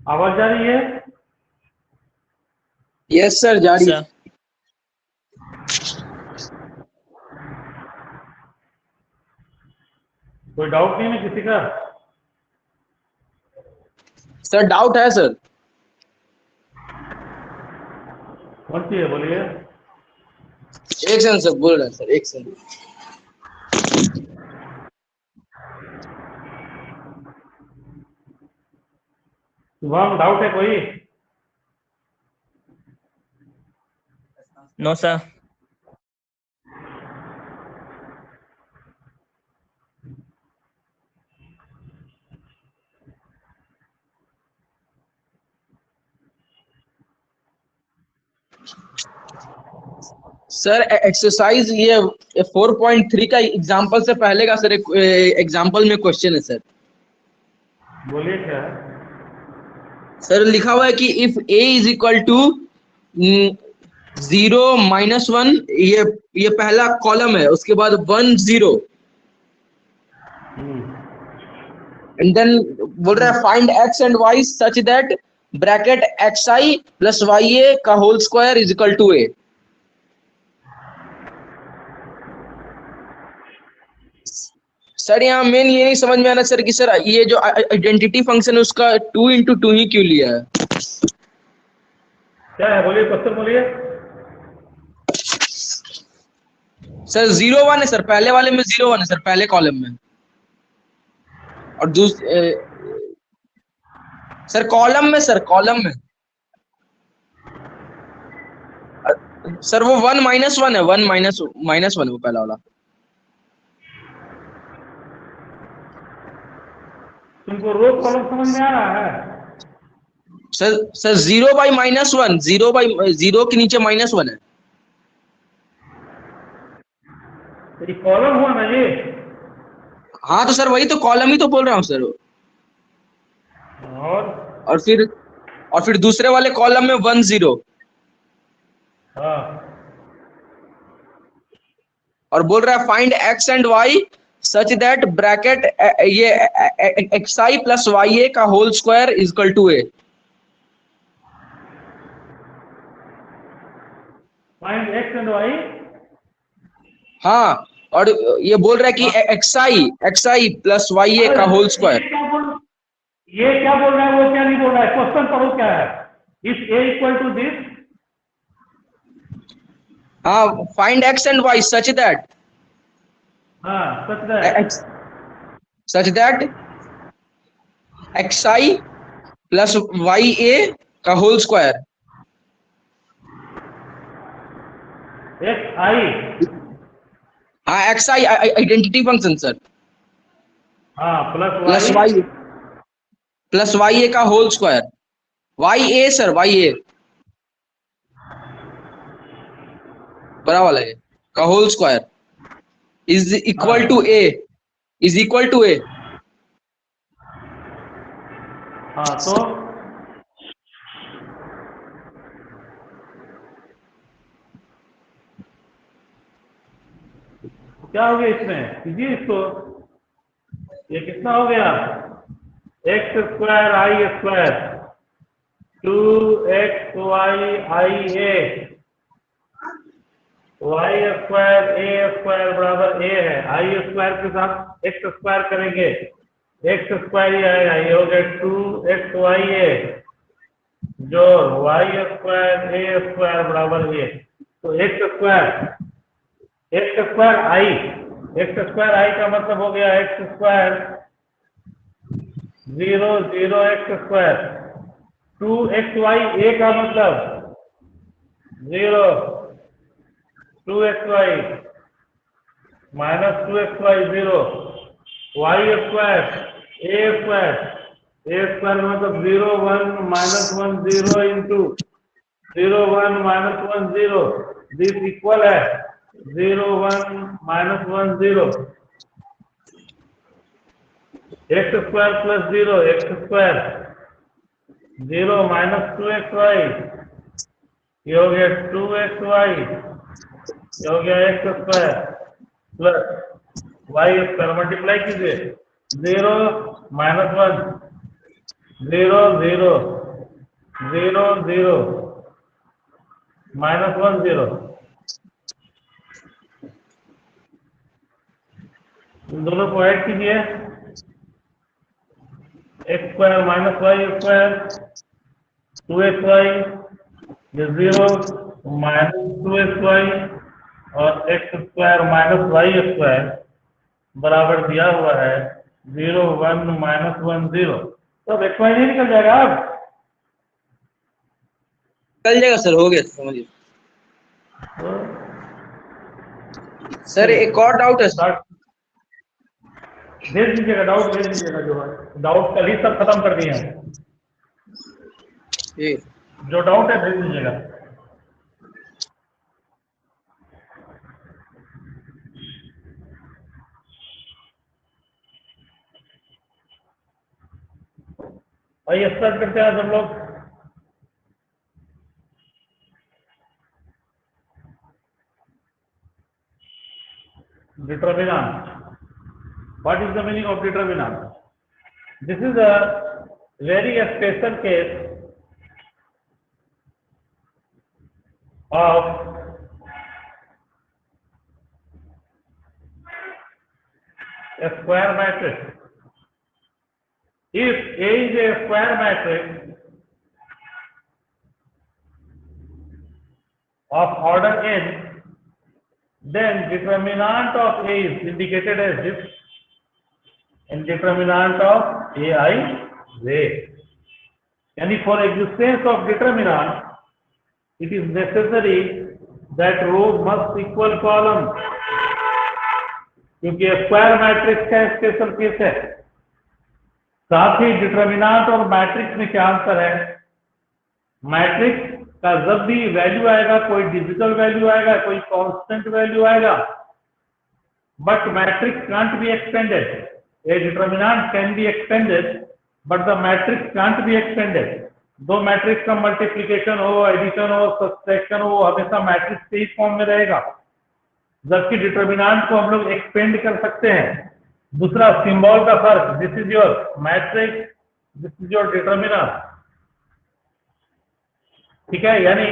आवाज जा रही है? यस सर, जा रही है। कोई डाउट नहीं है किसी का? सर डाउट है सर। कौन सी है बोलिए। एक सेकंड सर, बोल रहे हैं सर, एक सेकंड। शुभम डाउट है कोई? No sir. सर एक्सरसाइज ये 4.3 का एग्जांपल से पहले का सर एक एग्जांपल में क्वेश्चन है सर। बोलिए क्या है? सर लिखा हुआ है कि if a is equal to 0 -1, ये पहला कॉलम है, उसके बाद 1 0 एंड देन बोल रहा है find x and y such that bracket xi plus ya का whole square is equal to a। Sir यहाँ मेन ये नहीं समझ में आना सर कि सर ये जो आइडेंटिटी फंक्शन है उसका 2 × 2 ही क्यों लिया है? क्या है बोलिए, क्वेश्चन बोलिए। सर 0 1 है सर, पहले वाले में 0 1 है सर, पहले कॉलम में। और सर कॉलम में, सर कॉलम में सर वो 1 -1 है, 1 -1 है वो पहला वाला। तुमको रो कॉलम समझ में आ रहा है? सर 0 बाई -1, 0 के नीचे -1 है। ये कॉलम हुआ ना ये? हाँ तो सर वही तो कॉलम ही तो बोल रहा हूँ सर। और फिर दूसरे वाले कॉलम में 1 0 हाँ, और बोल रहा है find x and y such that bracket ये xi प्लस ya का whole square is equal to a। Find X and Y. हाँ, और ये बोल रहा है कि xi प्लस ya का होल स्क्वायर। ये क्या बोल रहा है, वो क्या नहीं बोल रहा है? क्वेश्चन पढ़ो क्या है। If A equal to this, हाँ, find x and y such that हाँ such that xi plus ya का होल स्क्वायर। एक्स आई, हाँ xi आइडेंटिटी फंक्शन सर, हाँ प्लस y प्लस ya का whole square, ya sir ya बड़ा वाला है का whole square is equal to a, is equal to a। हाँ तो क्या हो गया इसमें? कीजिए इसको। ये कितना हो गया? X square I square 2xy I A, Y square A square बराबर ए है। आई स्क्वायर के साथ एक्स स्क्वायर करेंगे, एक्स स्क्वायर ही आएगा, ये हो गया 2xy जो वाई स्क्वायर ए स्क्वायर बराबर ए। तो एक्स स्क्वायर आई का मतलब हो गया X square 0 0 X square. 2xy A का मतलब 0 2xy minus 2xy 0, Y square A square मतलब 0 1 -1 0 इंटू 0 1 -1 0, दिस इक्वल है 0 1 -1 0, X square plus 0 X square 0 -2xy, ये हो गया 2xy, ये हो गया X square plus Y square, multiply कीजिए 0 -1 0 0 0 0 -1 0, इन दोनों को ऐड कीजिए, x square minus Y square 2xy, ये 0 -2xy और x square minus Y square बराबर दिया हुआ है 0 1 -1 0। तो अब xy नहीं निकल जाएगा अब? चल जाएगा सर, हो गया समझिए। सर एक और डाउट है सर। भेज दीजिएगा, डाउट भेज दीजिएगा, जो है डाउट कल ही सब खत्म कर दिए हैं, जी जो डाउट है भेज दीजिएगा। आइए स्टार्ट करते हैं हम लोग। Determinant. What is the meaning of determinant? This is a very special case of a square matrix. If A is a square matrix of order n, then determinant of A is indicated as this, and determinant of AI j. Yani for existence of determinant, it is necessary that row must equal column, क्योंकि square matrix का special case है। साथ ही determinant और matrix में क्या अंतर है? Matrix का जब भी वैल्यू आएगा, कोई डिजिटल वैल्यू आएगा, कोई कांस्टेंट वैल्यू आएगा, but matrix can't be expanded. A determinant can be expanded but the matrix can't be expanded. दो मैट्रिक्स का मल्टीप्लिकेशन हो, एडिशन हो, सब्ट्रैक्शन हो, हमेशा मैट्रिक्स के ही फॉर्म में रहेगा, जबकि डिटर्मिनेंट को हम लोग एक्सपेंड कर सकते हैं। दूसरा सिंबल का फर्क, this is your matrix, this is your determinant, ठीक है। यानी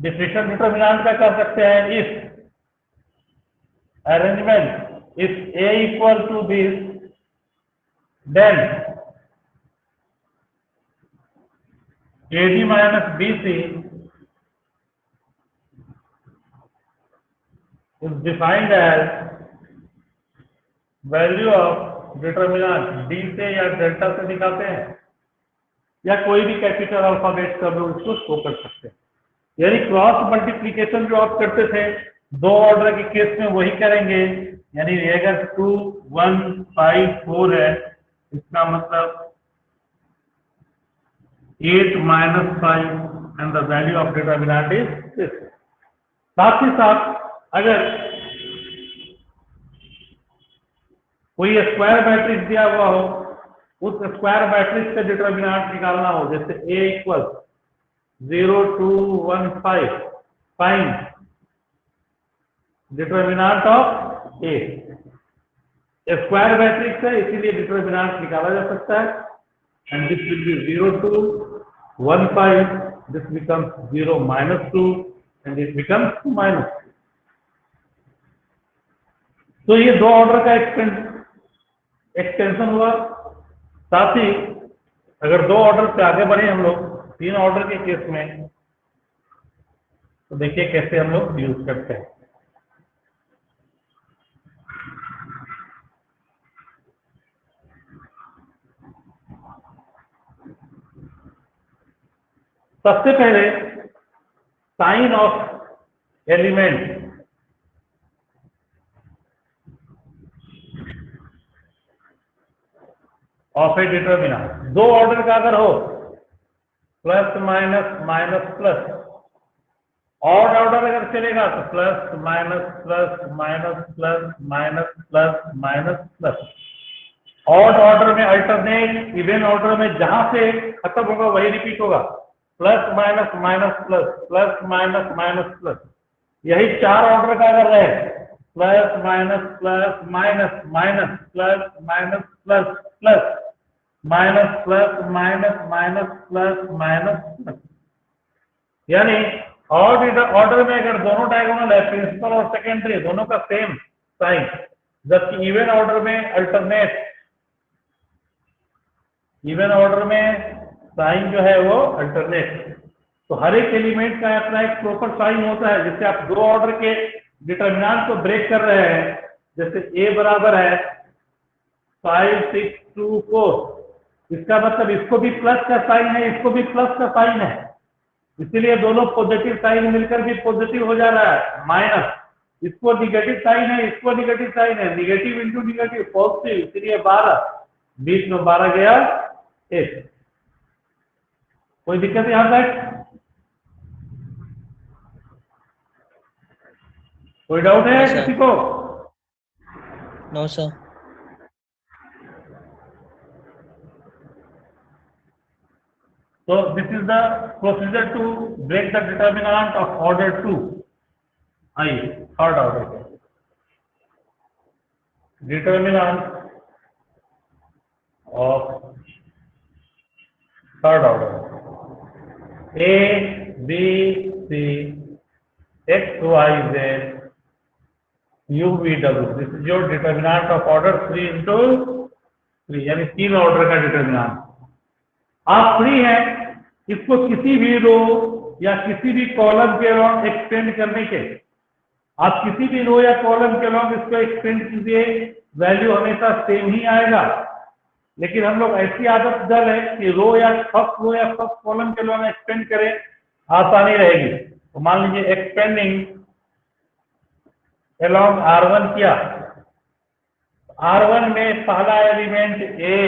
डिफिनेशन डिटर्मिनेंट का कर सकते हैं, if arrangement if A equal to this then AD minus BC is defined as value of determinant। D से या डेल्टा से निकालते हैं, या कोई भी कैपिटल अल्फाबेट का लोग इसको शो कर सकते हैं। यानी क्रॉस मल्टीप्लिकेशन जो आप करते थे दो ऑर्डर के केस में वही करेंगे। यानी अगर 2 1 5 4 है, इसका मतलब 8 minus 5 and the value of determinant is 6। साथ ही साथ अगर कोई स्क्वायर मैट्रिक्स दिया हुआ हो, उस स्क्वायर मैट्रिक्स का डिटर्मिनेंट निकालना हो, जैसे A equal 0 2 1 5, find determinant of A। Square matrix है इसीलिए डिटर्मिनेंट निकाला जा सकता है, and this will be 0 2 1 5, this becomes 0 minus 2 and it becomes -2। तो ये दो ऑर्डर का एक्सटेंशन हुआ। साथ ही अगर दो ऑर्डर से आगे बढ़े हम लोग 3 ऑर्डर के केस में, तो देखिए कैसे हम लोग यूज करते हैं। सबसे पहले sign of element of a determinant, दो ऑर्डर का अगर हो plus minus minus plus, odd order अगर चलेगा तो plus minus plus minus plus minus plus minus plus. Odd order में अल्टरनेट, इवन ऑर्डर में जहां से खत्म होगा वही रिपीट होगा, plus minus minus plus plus minus minus plus. यही 4 ऑर्डर का अगर रहे plus minus plus minus minus plus minus plus plus, minus plus minus minus plus minus plus, यानी ऑर्डर में अगर दोनों डायगोनल है, प्रिंसिपल और सेकेंडरी दोनों का सेम साइन, जबकि इवन ऑर्डर में अल्टरनेट, इवन ऑर्डर में साइन जो है वो अल्टरनेट। तो हर एक एलिमेंट का अपना एक प्रॉपर साइन होता है। जैसे आप दो ऑर्डर के डिटर्मिनेंट को ब्रेक कर रहे हैं, जैसे a बराबर है 5 6 2 4, इसका मतलब इसको भी प्लस का साइन है, इसको भी प्लस का साइन है, इसीलिए दोनों पॉजिटिव साइन मिलकर भी पॉजिटिव हो जा रहा है। माइनस इसको निगेटिव साइन है, इसको निगेटिव साइन है, निगेटिव इंटू निगेटिव पॉजिटिव, इसलिए 12, बीच में 12 गया 1। कोई दिक्कत यहां तक? कोई डाउट है No, sir. किसी को? No, sir. So this is the procedure to break the determinant of order 2. आइए थर्ड ऑर्डर के determinant of third order, a b c x y z u v w, this is your determinant of order 3 into 3, यानी 3 order का determinant. आप free हैं इसको किसी भी रो या किसी भी कॉलम के अलाउंग एक्सटेंड करने के। आप किसी भी रो या कॉलम के अलाउंग इसको एक्सटेंड कीजिए, वैल्यू हमेशा सेम ही आएगा। लेकिन हम लोग ऐसी आदत डल है कि रो या फर्स्ट कॉलम के अलाउंग एक्सटेंड करें, आसानी रहेगी। तो मान लीजिए एक्सपेंडिंग अलोंग R1 किया, R1 में पहला एलिमेंट A,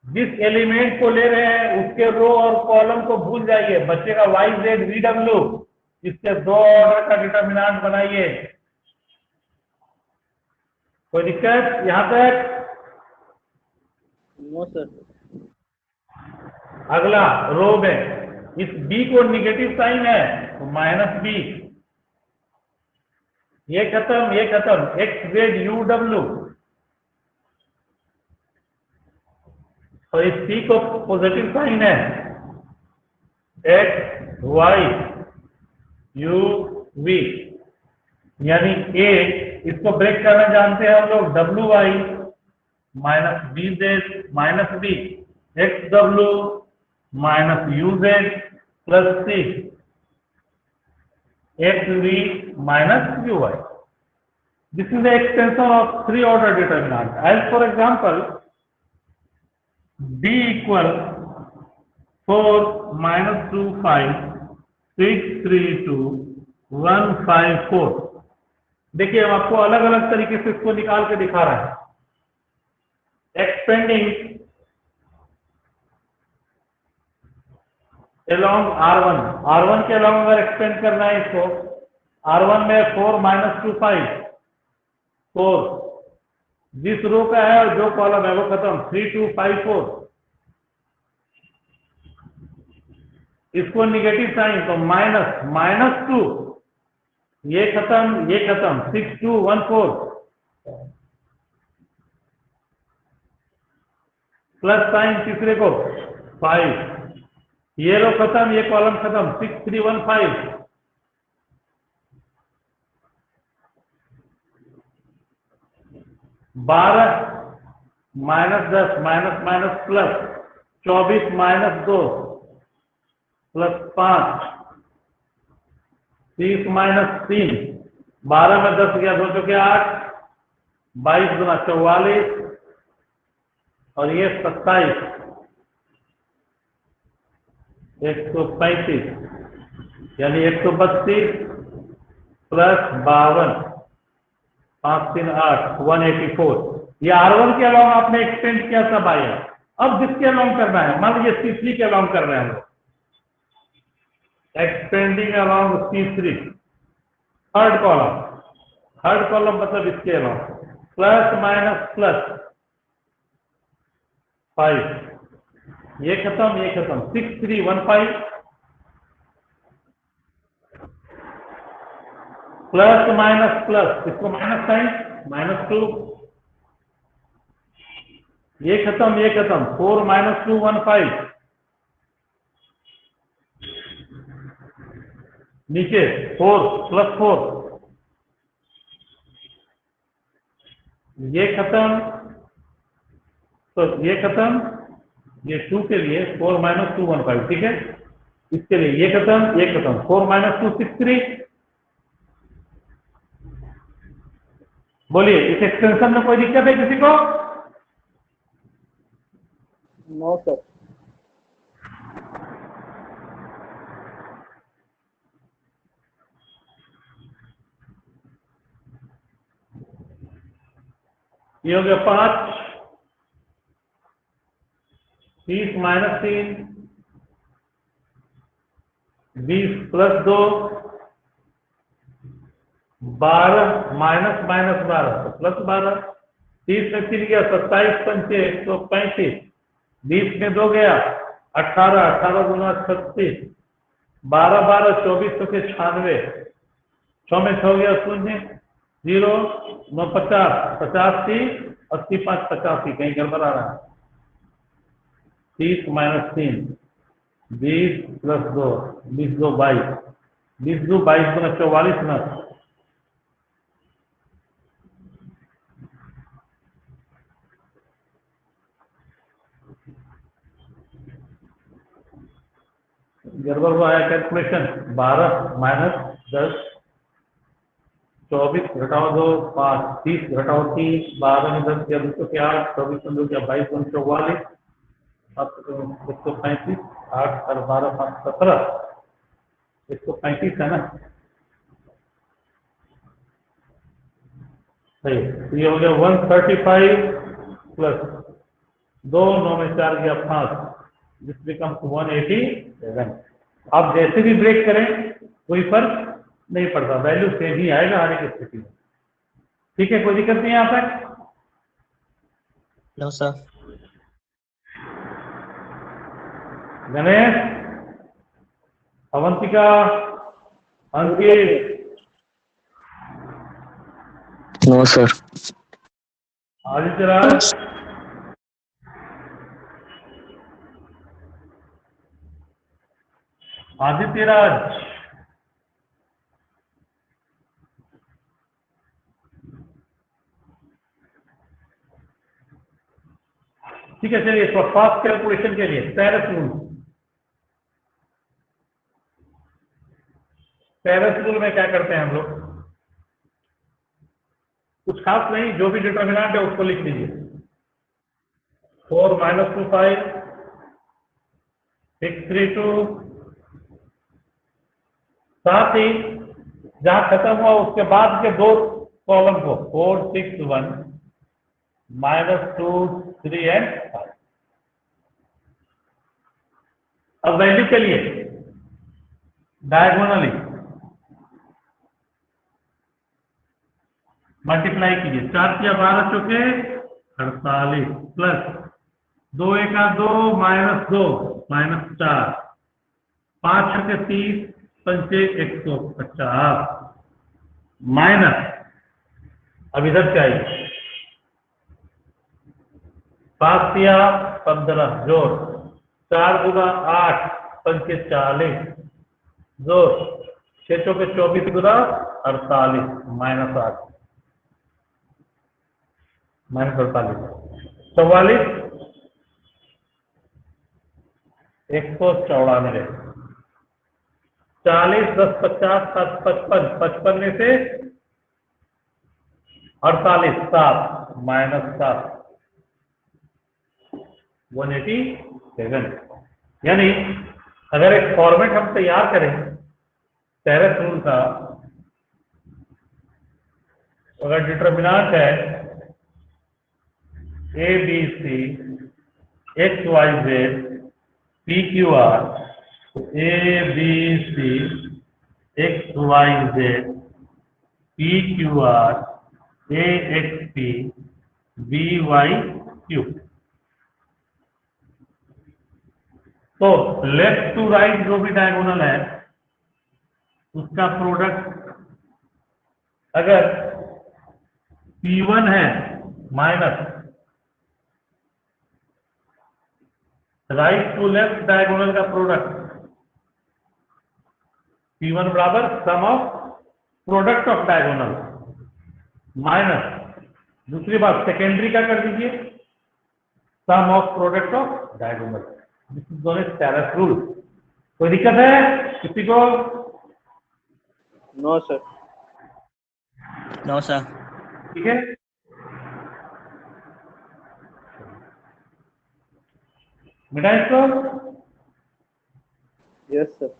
जिस एलिमेंट को ले रहे हैं उसके रो और कॉलम को भूल जाइए, बचेगा YZ VW, इसके दो ऑर्डर का डिटर्मिनेंट बनाइए। कोई दिक्कत यहां तक? No, sir. अगला रो में इस B को निगेटिव साइन है तो -B, ये खत्म XZ UW, और इस C को पॉजिटिव साइन है XY UV, यानी A, इसको ब्रेक करना जानते हैं हम लोग, WY -BZ -B XW UZ +C XV UY. This is the extension of three order determinant. As for example, D equal 4 -2 5 6 3 2 1 5 4। देखिए हम आपको अलग अलग तरीके से इसको निकाल के दिखा रहा है। एक्सपेंडिंग along R1 के along अगर एक्सपेंड करना है इसको, R1 में 4 -2 5 4, जिस रो का है और जो कॉलम है वो खत्म, 3 2 5 4, इसको निगेटिव साइन तो -2, ये खत्म 6 2 1 4, प्लस साइन तीसरे को 5, ये रो खत्म, ये कॉलम खत्म, 6 3 1 5, -10 माइनस प्लस 24 -2 प्लस 5 30 -3, 12 में 10 गया 2 चौके 8, 22 गुना 44 और ये 27 135, यानी 132 प्लस 52 5 3 8 184। ये R1 के अलावा आपने एक्सटेंड किया सब आया। अब जिसके अलाउंग करना है, मान लीजिए C3 के अलाउंग कर रहे हैं हम लोग, expanding along C3 third column मतलब इसके अलाउंग प्लस माइनस प्लस 5, ये खत्म 6 3 1 5 प्लस माइनस प्लस, इसको माइनस साइन -2, ये खत्म 4 - 2 1 5 नीचे 4 + 4 ये खत्म, तो ये खत्म, ये 2 के लिए 4 - 2 1 5 ठीक है। इसके लिए ये खत्म 4 - 2 6 3। बोलिए इस एक्सटेंशन में कोई दिक्कत है किसी को? No sir. ये हो गया 5 30 - 3 20 + 2 12 -12 तो +12 30 में 3 गया 27 पंचे 135 20 में 2 गया 18 18 गुना 36 12 12 24 के 96 6 में 6 गया 0 0 9 50 85 80 5 85 कहीं गड़बड़ आ रहा है। 30 - 3 20 + 2 20 2 22 20 2 22 गुना 44 ना गड़बड़ हुआ है कैलकुलेशन। 12 - 10 24 घटाओ 2 5 30 घटाओ 3 12 में 10 किया 2 के 8 24 में 2 किया 22 गुना 44 135 8 और 12 5 17 135 है ना सही। तो ये हो गया 135 प्लस 2 9 में 4 गया 5 दिस बिकम्स 187। आप जैसे भी ब्रेक करें कोई फर्क नहीं पड़ता, वैल्यू सेम ही आएगा हर एक स्थिति में। ठीक है, कोई दिक्कत नहीं है यहाँ तक? No sir. Ganesh, Avantika, Ankit, no sir. Adityaraj, Adityaraj, ठीक है। चलिए फास्ट कैलकुलेशन के लिए पेरिस रूल। पेरिस रूल में क्या करते हैं हम लोग? कुछ खास नहीं, जो भी डिटर्मिनेंट है उसको लिख लीजिए। 4 - 25 632 साथ ही जहां खत्म हुआ उसके बाद के दो कॉलम को 4 6 1 -2 3 एंड 5। अब वैल्यू के लिए डायगोनली मल्टीप्लाई कीजिए। 4 × 12 चौके 48 प्लस 2 × 2 -2 -4 5 × 30 पंचे 150 माइनस, अब इधर से आइए 7 या 15 जोड़ 4 गुना 8 पंचे 40 जोड़ 6 चौके 24 गुना 48 -8 -48 44 194 40 10 50 7 55 55 में से 48 7 -7 187। यानी अगर एक फॉर्मेट हम तैयार करें पेरिस रूल का, अगर डिटर्मिनेंट है A B C X Y Z P Q R, A B C X Y Z P Q R A X P B Y Q, तो लेफ्ट टू राइट जो भी diagonal है उसका product अगर P1 है minus right to left diagonal का product P1 बराबर sum of product of diagonal minus दूसरी बात सेकेंडरी का कर दीजिए sum of product of diagonal. This is known as Taylor's rule. कोई दिक्कत है किसी को? No sir. No sir. ठीक है, बेटा इसको यस सर।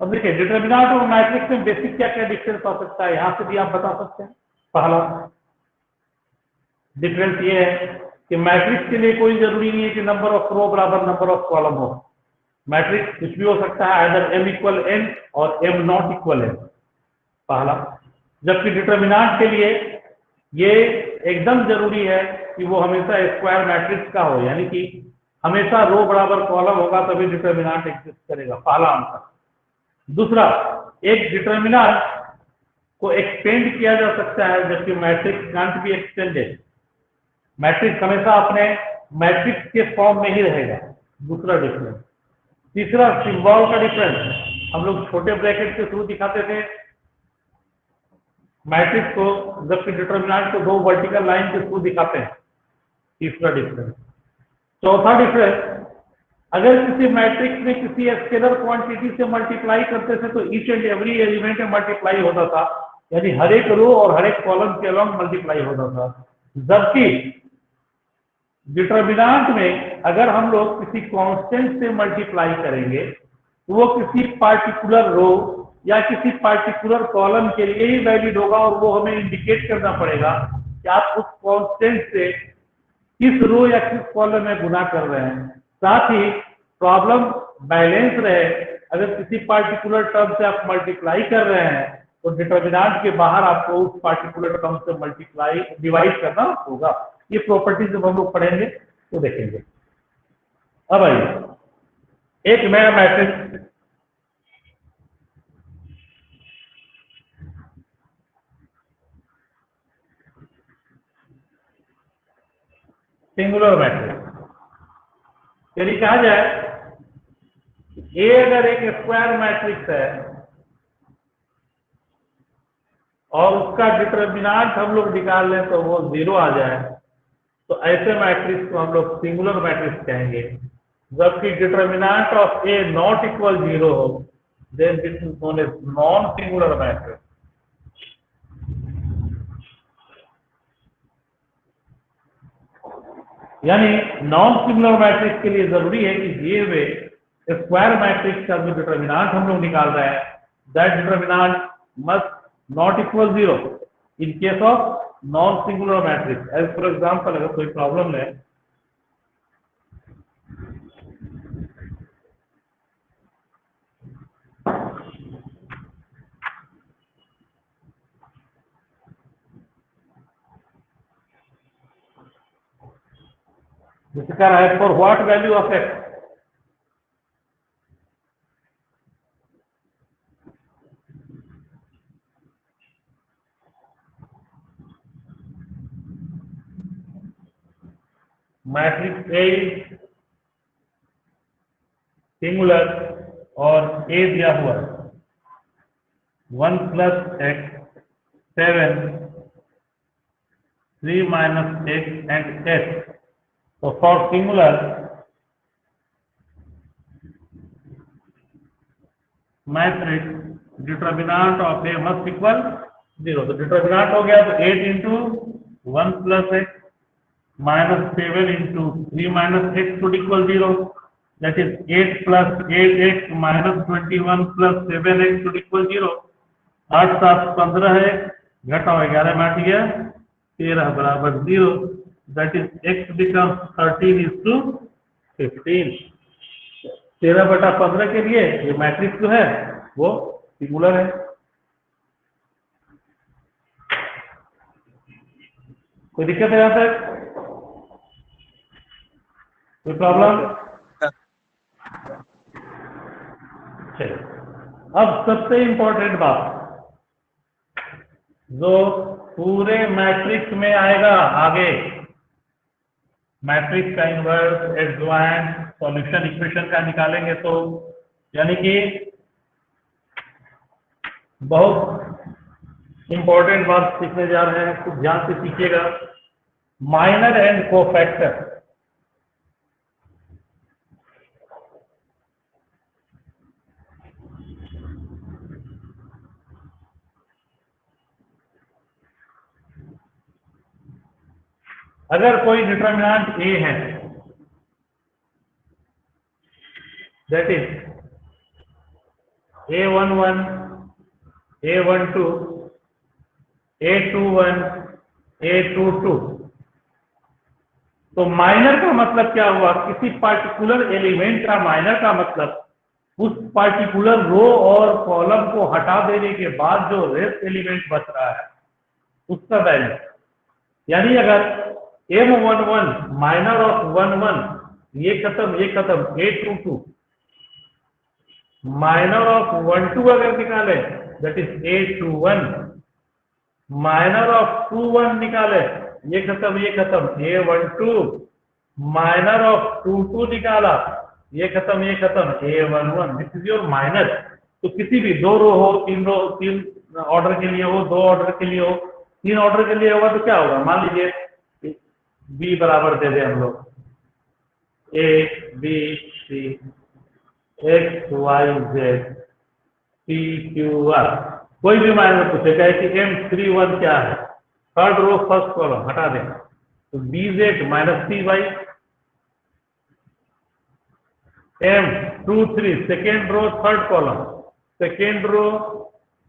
अब देखिए डिटरमिनेंट और मैट्रिक्स में बेसिक क्या क्या डिफरेंस हो सकता है, यहां से भी आप बता सकते हैं। पहला डिफरेंस ये है कि मैट्रिक्स के लिए कोई जरूरी नहीं है कि नंबर ऑफ रो बराबर नंबर ऑफ कॉलम हो। मैट्रिक्स कुछ भी हो सकता है, आइदर m इक्वल n और m नॉट इक्वल n, पहला। जबकि डिटरमिनेंट के लिए ये एकदम जरूरी है कि वो हमेशा स्क्वायर मैट्रिक्स का हो, यानी कि हमेशा रो बराबर कॉलम होगा तभी डिटरमिनेंट एग्जिस्ट करेगा, पहला आंसर। दूसरा, एक डिटरमिनेंट को एक्सटेंड किया जा सकता है जबकि matrix can't be extended. Matrix हमेशा अपने मैट्रिक्स के फॉर्म में ही रहेगा, दूसरा डिफरेंस। तीसरा, सिंबल का डिफरेंस। हम लोग छोटे ब्रैकेट के थ्रू दिखाते थे मैट्रिक्स को, जबकि डिटरमिनेंट को दो वर्टिकल लाइन के थ्रू दिखाते हैं, तीसरा डिफरेंस। चौथा डिफरेंस, अगर किसी मैट्रिक्स में किसी स्केलर क्वांटिटी से मल्टीप्लाई करते थे तो ईच एंड एवरी एलिमेंट में मल्टीप्लाई होता था, यानी हर एक रो और हर एक कॉलम के अलॉन्ग मल्टीप्लाई होता था। जबकि डिटरमिनेंट में अगर हम लोग किसी कांस्टेंट से मल्टीप्लाई करेंगे तो वो किसी पार्टिकुलर रो या किसी पार्टिकुलर कॉलम के लिए ही वैलिड होगा और वो हमें इंडिकेट करना पड़ेगा कि आप उस कांस्टेंट से किस रो या किस कॉलम में गुना कर रहे हैं। साथ ही प्रॉब्लम बैलेंस रहे, अगर किसी पार्टिकुलर टर्म से आप मल्टीप्लाई कर रहे हैं तो डिटरमिनेंट के बाहर आपको उस पार्टिकुलर टर्म से मल्टीप्लाई डिवाइड करना होगा। ये प्रॉपर्टीज जब हम लोग पढ़ेंगे तो देखेंगे। अब आइए एक नया मैट्रिक्स सिंगुलर मैट्रिक्स, यदि कहा जाए ए अगर एक स्क्वायर मैट्रिक्स है और उसका डिटरमिनेंट हम लोग निकाल लें तो वो 0 आ जाए, तो ऐसे मैट्रिक्स को हम लोग सिंगुलर मैट्रिक्स कहेंगे। जबकि determinant of A not equal 0 हो, then this is known as non singular matrix. यानी नॉन सिंगुलर मैट्रिक्स के लिए जरूरी है कि दिए हुए स्क्वायर मैट्रिक्स का जो डिटरमिनेंट हम लोग निकाल रहे हैं, that determinant must not equal 0 in case of non singular matrix. As for example, अगर कोई प्रॉब्लम है जिसका है for what value of X, matrix A singular और ए दिया हुआ 1 + x 7 3 - x and s। तो for singular matrix determinant of A must equal 0। तो डिटरमिनेंट हो गया तो 8 × 1 + x -7 × 3 - x should equal 0, that is 8 + 8x -21 + 7x should equal 0। 8 × 7 = 15 है, घटाओ 11 में 8 गया 13 बराबर 0, that is x becomes 13 = 15। 13/15 के लिए ये मैट्रिक्स जो है वो सिंगुलर है। कोई दिक्कत है यहाँ तक? कोई प्रॉब्लम? चलिए, अब सबसे इंपॉर्टेंट बात जो पूरे मैट्रिक्स में आएगा आगे, मैट्रिक्स का इनवर्स, एडजॉइंट, सॉल्यूशन इक्वेशन का निकालेंगे तो यानी कि बहुत इंपॉर्टेंट बात सीखने जा रहे हैं, कुछ ध्यान से सीखिएगा। माइनर एंड कोफैक्टर, अगर कोई डिटरमिनेंट ए है, that is A11, A12, A21, A22, तो माइनर का मतलब क्या हुआ? किसी पार्टिकुलर एलिमेंट का माइनर का मतलब उस पार्टिकुलर रो और कॉलम को हटा देने के बाद जो रेस्ट एलिमेंट बच रहा है उसका वैल्यू। यानी अगर M11 माइनर ऑफ 11, ये खत्म A22, माइनर ऑफ 12 अगर निकाले that is A21, minor of 21 निकाले ये खत्म A12, माइनर ऑफ 22 निकाला ये खत्म A11। This is your minor. तो किसी भी दो रो हो, तीन ऑर्डर के लिए हो, दो ऑर्डर के लिए हो, तीन ऑर्डर के लिए होगा तो क्या होगा? मान लीजिए बी बराबर दे दे हम लोग A B C X Y Z P Q R, कोई भी माइनर पूछेगा कि M31 क्या है, थर्ड रो फर्स्ट कॉलम हटा दें तो BZ minus CY, M23 second row third column, second row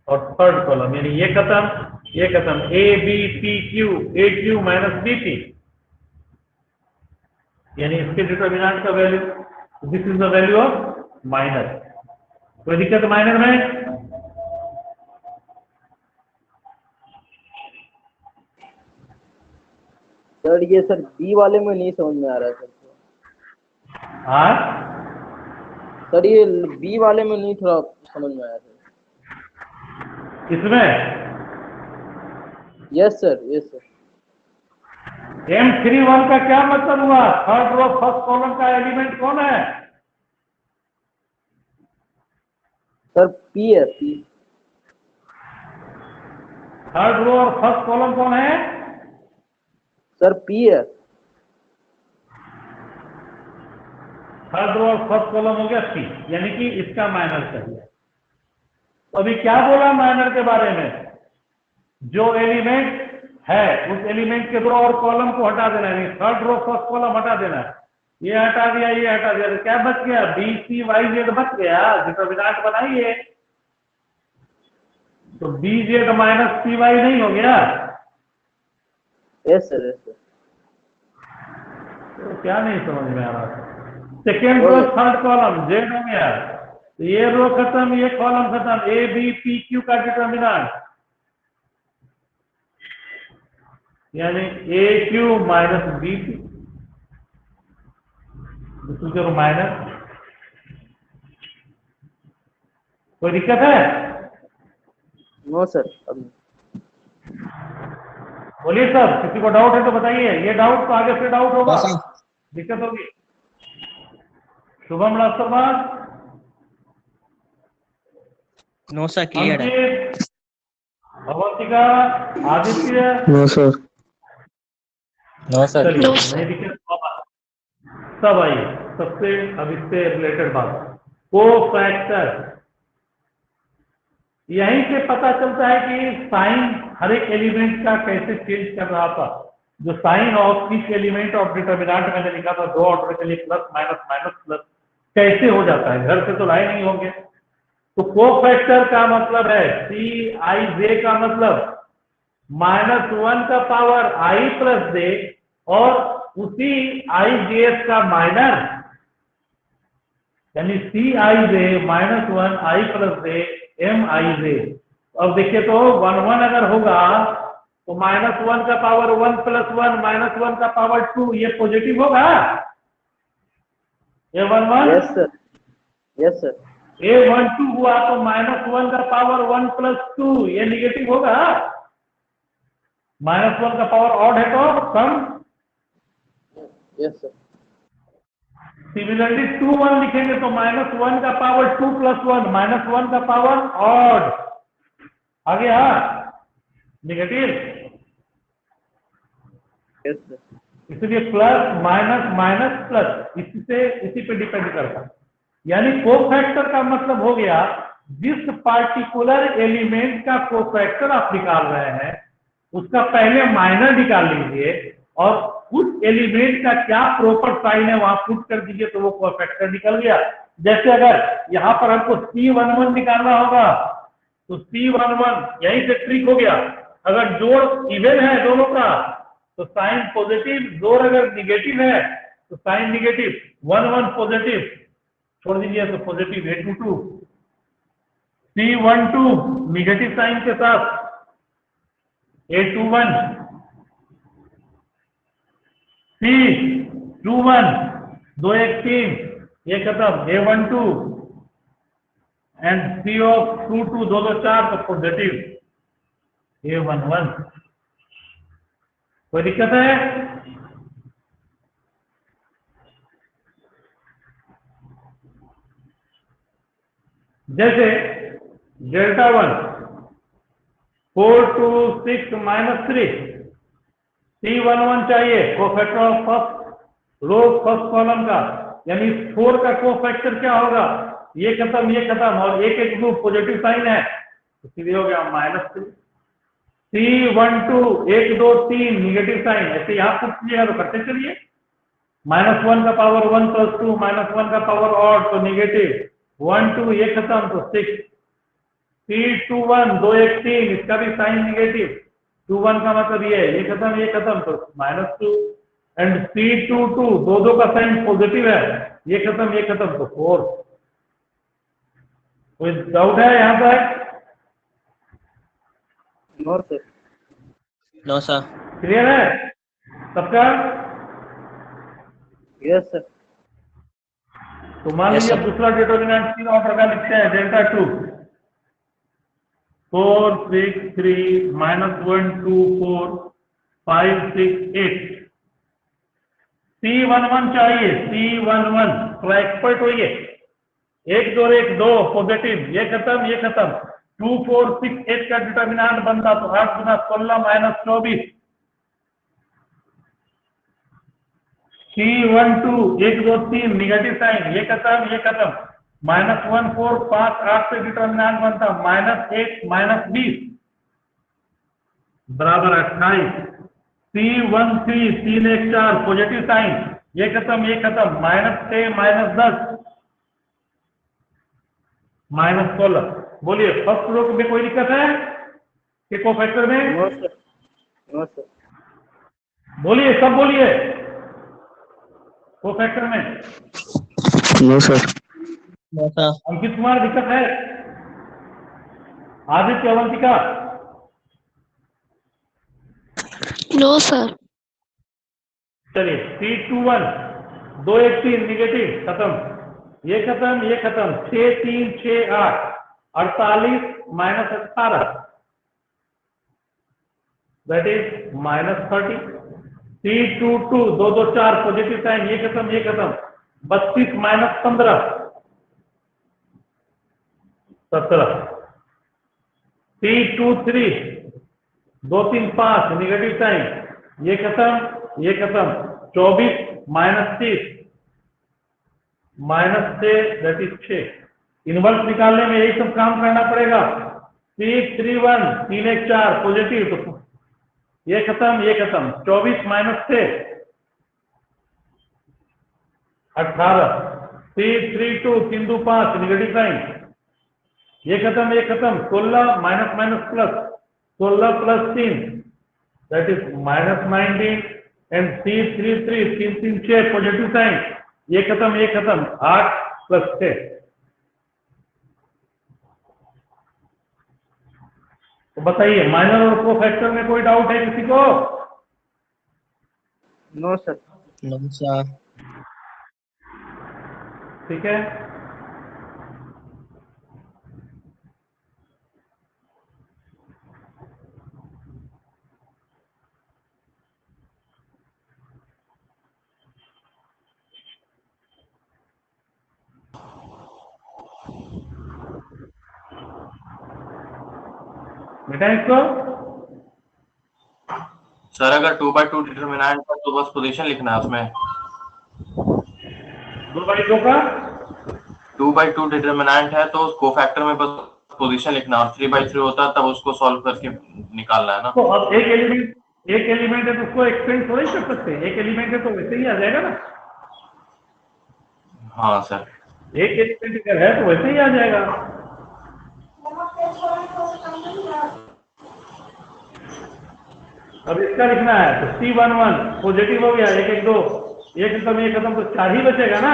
और थर्ड कॉलम, यानी ये खत्म A B P Q, AQ minus BP, यानी इसके डिटरमिनेंट का value, this is the value of minor. कोई दिक्कत माइनर में? सर ये सर बी वाले में नहीं समझ में आ रहा है सर। हाँ सर ये बी वाले में नहीं थोड़ा समझ में आया सर। इसमें यस सर। M31 का क्या मतलब हुआ? थर्ड रो फर्स्ट कॉलम का एलिमेंट कौन है? सर पी है, पी। थर्ड रो और फर्स्ट कॉलम कौन है? सर पी है। थर्ड रो और फर्स्ट कॉलम हो गया P, यानी कि इसका माइनर चाहिए। अभी क्या बोला माइनर के बारे में? जो एलिमेंट है उस एलिमेंट के रो और कॉलम को हटा देना है, थर्ड रो फर्स्ट कॉलम हटा देना है। ये हटा दिया, ये हटा दिया, तो क्या बच गया? BCYZ बच गया। डिटरमिनेंट बनाइए तो BZ माइनस CY नहीं हो गया? Yes sir. तो क्या नहीं समझ में आ रहा? Second row third column Z हो गया, तो ये रो खत्म, ये कॉलम खत्म, A B P Q का डिटरमिनेंट यानी AQ माइनस BP, माइनस। कोई दिक्कत है? नो सर अभी। बोलिए सर, किसी को डाउट है तो बताइए। ये डाउट तो आगे से डाउट होगा, दिक्कत होगी। शुभम राष्ट्रमा, नो सर क्लियर है। अंकित, अवंतिका, आदित्य, नो सर। चलिए नहीं दिक्कत। सब आइए, सबसे अब इससे रिलेटेड बात, कोफैक्टर। यहीं से पता चलता है कि साइन हर एक एलिमेंट का कैसे चेंज कर रहा था। जो साइन ऑफ इस एलिमेंट ऑफ डिटरमिनेंट मैंने लिखा था दो ऑर्डर के लिए, प्लस माइनस माइनस प्लस, कैसे हो जाता है? घर से तो लाए नहीं होंगे। तो कोफैक्टर का मतलब है CIJ का मतलब -1 का पावर I प्लस J, और उसी IJS का माइनर यानी सी आई जे -1 आई प्लस जे एम आई जे। अब देखिए तो 1 1 अगर होगा तो -1 का पावर 1 + 1 -1 का पावर 2 ये पॉजिटिव होगा। ये 1 1 yes sir, yes sir, A12 हुआ तो -1 का पावर 1 + 2 ये निगेटिव होगा। -1 का पावर ऑड है तो कम। यस सर, सिमिलरली 2 1 लिखेंगे तो -1 का पावर 2 + 1 -1 का पावर ऑड आ गया निगेटिव। यस सर, इसलिए प्लस माइनस माइनस प्लस इसी पे डिपेंड करता है। यानी कोफैक्टर का मतलब हो गया जिस पार्टिकुलर एलिमेंट का कोफैक्टर आप निकाल रहे हैं उसका पहले माइनर निकाल लीजिए और उस एलिमेंट का क्या प्रॉपर साइन है वहां पुट कर दीजिए तो वो कोफैक्टर निकल गया। जैसे अगर यहाँ पर हमको C11 निकालना होगा तो C11 यहीं से ट्रिक हो गया। अगर जोड़ इवन है दोनों का तो साइन पॉजिटिव, जोड़ अगर निगेटिव है तो साइन निगेटिव। 1 1 पॉजिटिव छोड़ दीजिए तो positive A22। C12 negative sign के साथ A21, C21 2 1 3 ये खत्म A12 एंड CO22 2 2 4 तो पॉजिटिव A11। कोई दिक्कत है? जैसे Δ1 4 2 6 -3 C11 चाहिए cofactor of first row first column का, यानी 4 का कोफैक्टर क्या होगा ये खत्म और एक एक ग्रुप पॉजिटिव साइन है तो सीधे हो गया -3। C12 1 2 3 निगेटिव साइन, ऐसे यहाँ पुट कीजिएगा तो करते चलिए। -1 का पावर 1 + 2 -1 का पावर ऑड तो निगेटिव 1 2 ये खत्म तो 6। C21 2 1 3 इसका भी साइन निगेटिव 2 1 का मतलब ये खत्म तो -2 एंड C22 दो दो का साइन पॉजिटिव है ये खत्म तो 4। कोई डाउट है यहाँ पर? No sir, no sir. Clear है सबका? यस सर, तो मान Yes, लीजिए sir. दूसरा डिटर्मिनेंट 3 ऑर्डर का लिखते हैं Δ2 4 6 3 -1 2 4 5 6 8। C11 चाहिए C11 तो एक्सपर्ट होइए। 1 2 1 2 पॉजिटिव ये खत्म 2 4 6 8 का डिटर्मिनेंट बनता तो 8 गुना 16 -24। C12 1 2 3 निगेटिव साइन ये खत्म -1 4 5 8 से डिटर्मिनेंट बनता -8 -20 बराबर 28। C13 3 1 4 पॉजिटिव साइन ये खत्म -6 -10 -16। बोलिए फर्स्ट रो में कोई दिक्कत है कि कोफैक्टर में? नो सर, नो सर, बोलिए सब बोलिए कोफैक्टर में। No sir, no sir. Ankit Kumar दिक्कत है? आदित्य अवंतिका? No sir. चलिए C21 2 1 3 निगेटिव खत्म ये खत्म 6 3 6 8 48 -18 that is -30। C22 2 2 4 positive sign ये खत्म 32 -15 17। C23 2 3 5 निगेटिव साइन ये खत्म 24 -30 -6 दैट इज 6। इनवर्स निकालने में यही सब काम करना पड़ेगा। C31 3 1 4 पॉजिटिव तो ये खत्म 24 -6 18। C32 3 2 5 निगेटिव साइन ये खत्म 16 -+ 16 + 3 that is -19 and C33 3 3 6 positive sign ये खत्म 8 +6। तो बताइए माइनर और कोफैक्टर में कोई डाउट है किसी को? No sir. No sir. ठीक है, बेटा इसको सर अगर 2/2 डिटरमिनेंट है तो बस पोजीशन लिखना है उसमें। 2/2 का 2/2 डिटरमिनेंट है तो कोफैक्टर में बस पोजीशन लिखना, और 3/3 होता है तब उसको सॉल्व करके निकालना है ना। तो अब एक एलिमेंट है तो उसको एक्सटेंड थोड़ा ही कर सकते हैं, एक एलिमेंट है तो वैसे ही आ जाएगा ना। हाँ सर। एक एलिमेंट अगर है तो वैसे ही आ जाएगा। अब इसका लिखना है तो C11 पॉजिटिव हो गया, 1 1 2 1 खत्म तो 4 ही बचेगा ना।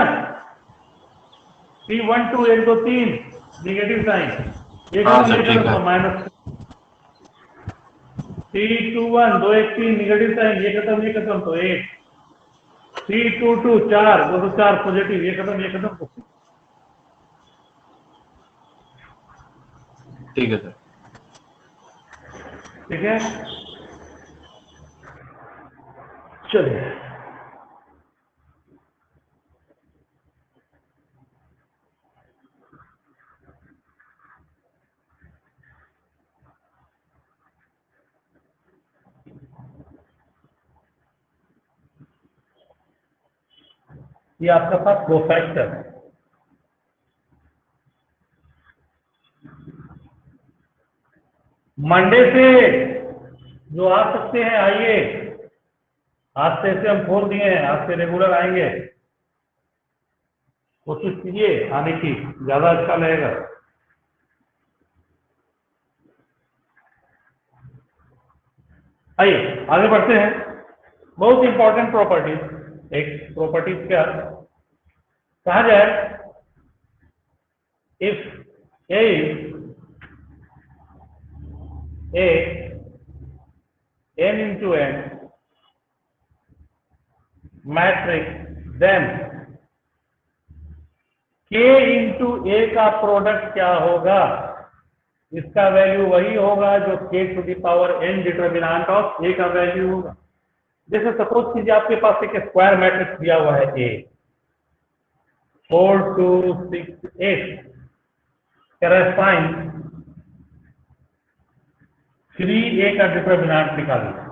C12 1 2 3 नेगेटिव साइन, हाँ सर, ठीक है। तो माइनस। C21 2 1 3 नेगेटिव साइन, ये खत्म तो 1। C22 4 2 2 4 पॉजिटिव, ये खत्म तो। ठीक है सर। ठीक है, चलिए ये आपका पास कोफैक्टर है। मंडे से जो आ सकते हैं आइए, आज से ऐसे हम छोड़ दिए हैं, आज से रेगुलर आएंगे। कोशिश कीजिए आने की, ज्यादा अच्छा लगेगा। आइए आगे बढ़ते हैं। बहुत इंपॉर्टेंट प्रॉपर्टीज, एक प्रॉपर्टीज क्या कहा जाए, if A n into n मैट्रिक्स, देन k into a का प्रोडक्ट क्या होगा? इसका वैल्यू वही होगा जो k to the power n determinant of a का वैल्यू होगा। जैसे सपोज कीजिए आपके पास एक स्क्वायर मैट्रिक्स दिया हुआ है A 4 2 6 8, करेस्पाइंड 3a का डिटरमिनेंट निकालिए।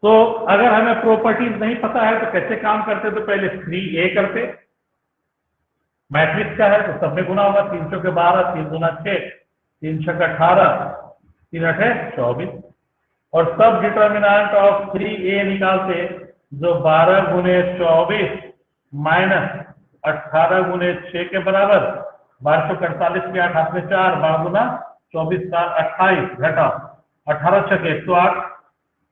तो अगर हमें प्रॉपर्टीज नहीं पता है तो कैसे काम करते? तो पहले 3a करते, मैट्रिक्स का है तो सब में गुना होगा, 3 चौके 12 3 गुना 6 3 छक्का 18 3 8 24, और सब डिटरमिनेंट ऑफ 3a निकालते जो 12 गुने 24 माइनस 18 गुने 6 के बराबर, 12 चौके 48 के 8 हाथ में 4 12 गुना 24 का 28 घटा 18 छक्के 108,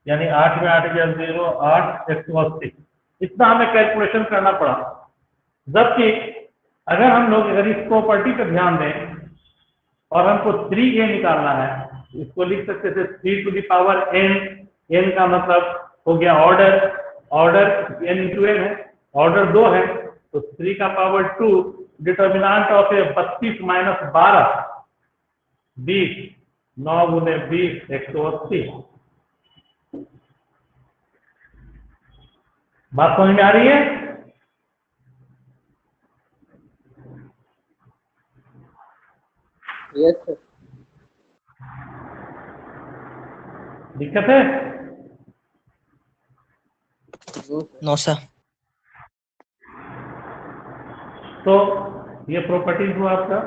यानी 8 में 8 गया 0 8 180। इतना हमें कैलकुलेशन करना पड़ा। जबकि अगर हम लोग अगर इस प्रॉपर्टी पर ध्यान दें और हमको 3a निकालना है, इसको लिख सकते थे 3 to the power n, n का मतलब हो गया ऑर्डर n into n है, ऑर्डर 2 है तो 3 का पावर 2 डिटरमिनेंट ऑफ 32 माइनस 12 20 9 गुने 20 180। बात समझ में आ रही है? Yes sir. दिक्कत है? No sir. तो ये प्रॉपर्टीज हुआ आपका।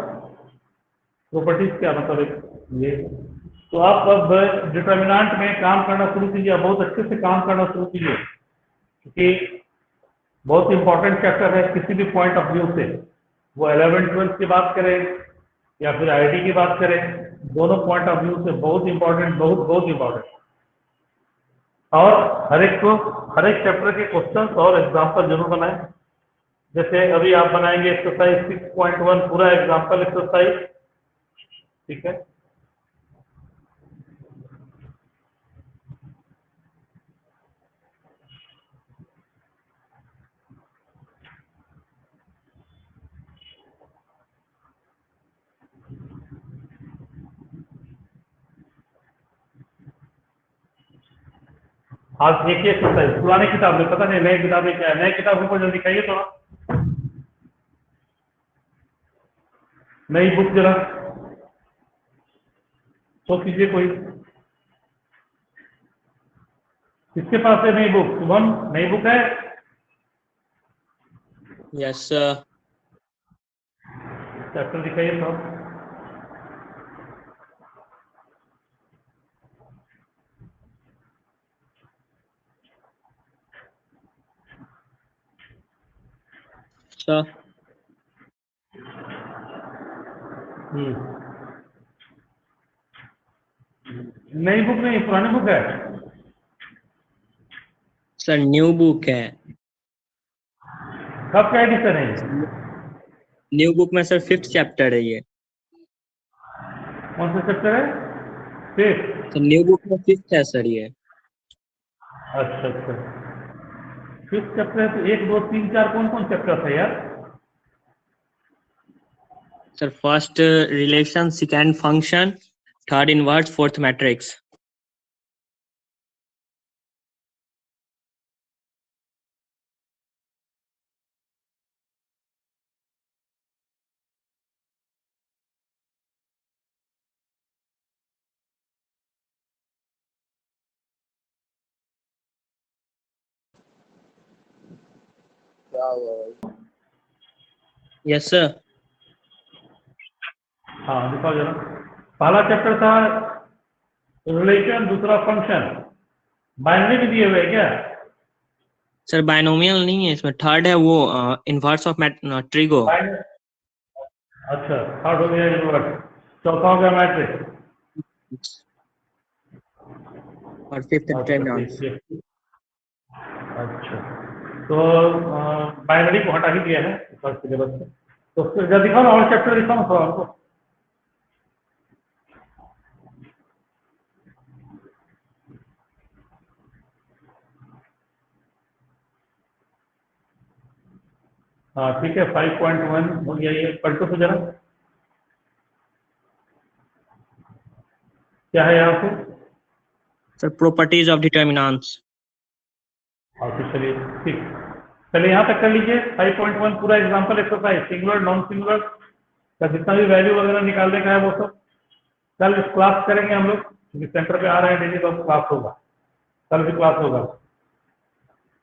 प्रॉपर्टीज क्या मतलब ये, तो आप अब डिटरमिनेंट में काम करना शुरू कीजिए, बहुत अच्छे से काम करना शुरू कीजिए, क्योंकि बहुत इंपॉर्टेंट चैप्टर है किसी भी पॉइंट ऑफ व्यू से, वो 11 12 की बात करें या फिर आईटी की बात करें, दोनों पॉइंट ऑफ व्यू से बहुत इंपॉर्टेंट, बहुत इंपॉर्टेंट। और हर एक चैप्टर के क्वेश्चंस और एग्जाम्पल जरूर बनाएं। जैसे अभी आप बनाएंगे एक्सरसाइज 6.1 पूरा एग्जांपल एक्सरसाइज, ठीक है। आज एक ही एक्सरसाइज पुरानी किताब में, पता नहीं नई किताब में क्या है, नई किताब को जल्दी दिखाइए थोड़ा, नई बुक जरा तो कीजिए कोई, किसके पास है नई बुक? शुभम, नई बुक है? Yes sir. चैप्टर दिखाइए तो। सर नई बुक नहीं, पुरानी बुक है। सर न्यू बुक है। कब का एडिशन है? न्यू बुक में सर 5th चैप्टर है ये। कौन सा चैप्टर है? फिफ्थ। तो न्यू बुक में 5th है सर ये। अच्छा अच्छा, फिफ्थ चैप्टर है तो 1 2 3 4 कौन कौन चैप्टर था यार? Sir first relation, second function, third inverse, fourth matrix. क्या हुआ भाई? Yes sir. हाँ दिखाओ जरा। पहला चैप्टर था रिलेशन, दूसरा फंक्शन, बाइनरी भी दिए हुए हैं क्या? सर बायनोमियल नहीं है इसमें, थर्ड है वो इनवर्स ऑफ ट्रिगो। अच्छा, थर्ड हो गया इनवर्स, चौथा हो गया मैट्रिक्स, और फिफ्थ अच्छा डिटरमिनेंट्स। ठीक है। अच्छा, तो बाइनरी को हटा ही दिया है फर्स्ट सिलेबस से, तो उसको जरा दिखाओ ना, और चैप्टर दिखाओ ना थोड़ा हमको। हाँ ठीक है, 5.1 हो गया ये, पलटो तो जरा, क्या है यहाँ पे? Sir properties of determinants. हाँ तो चलिए ठीक, पहले यहाँ तक कर लीजिए। 5.1 पूरा example exercise, singular non singular का जितना भी वैल्यू वगैरह निकालने का है वो सब कल इस क्लास करेंगे हम लोग, क्योंकि सेंटर पे आ रहे हैं डेली, तो क्लास होगा, कल भी क्लास होगा।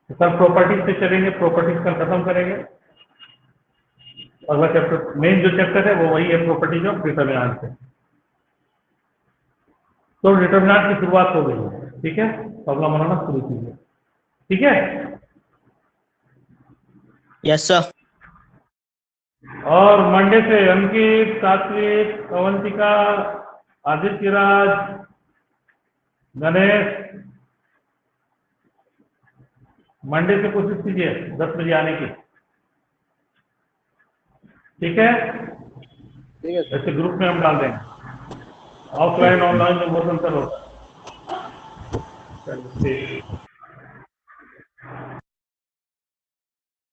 तो कल प्रॉपर्टीज से चलेंगे, प्रॉपर्टीज कल खत्म करेंगे। अगला चैप्टर, मेन जो चैप्टर है वो वही है, प्रॉपर्टीज ऑफ डिटरमिनेंट से। तो डिटरमिनेंट की शुरुआत हो गई है, ठीक है, प्रॉब्लम बनाना शुरू कीजिए, ठीक है। Yes sir. और मंडे से अंकित, सात्विक, अवंतिका, आदित्य राज, गणेश, मंडे से कोशिश कीजिए 10 बजे आने की, ठीक है। ठीक है सर। ऐसे ग्रुप में हम डाल देंगे, ऑफलाइन ऑनलाइन में बहुत अंतर होता है। चलिए ठीक।